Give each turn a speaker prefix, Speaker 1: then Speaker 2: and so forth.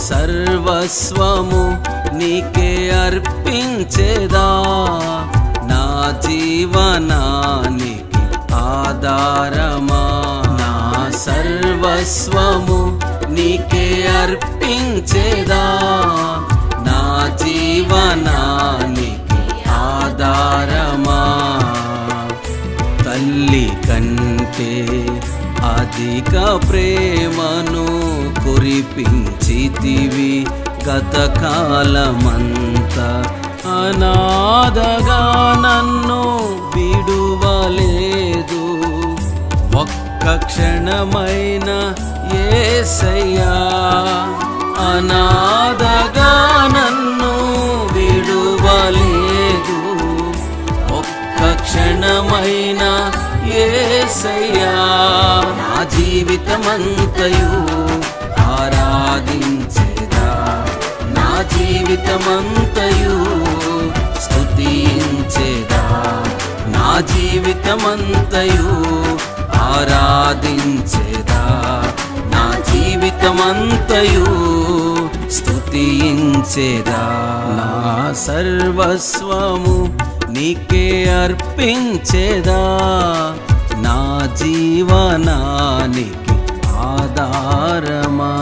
Speaker 1: సర్వస్వము నీకే అర్పించేదా, నా జీవనానికి ఆధారమా. నా సర్వస్వము నీకే అర్పించేదా, నా జీవనానికి ఆధారమా. తల్లి కంటే అధిక ప్రేమను కురిపించితివి, గతకాలమంతా అనాథగా నన్ను విడువలేదు. ఒక్క క్షణమైన యేసయ్యా, అనాథగా నన్ను విడువలేదు. ఒక్క క్షణమైన యేసయ్యా, నా జీవితమంతయు ఆరాధించేదా, నా జీవితమంతయు స్తుతించేదా, నా జీవితమంతయు ఆరాధించేదా, నా జీవితమంతయు స్తుతించేదా. నా సర్వస్వము నీకే అర్పించేదా, నా జీవనానికి ఆధారమా.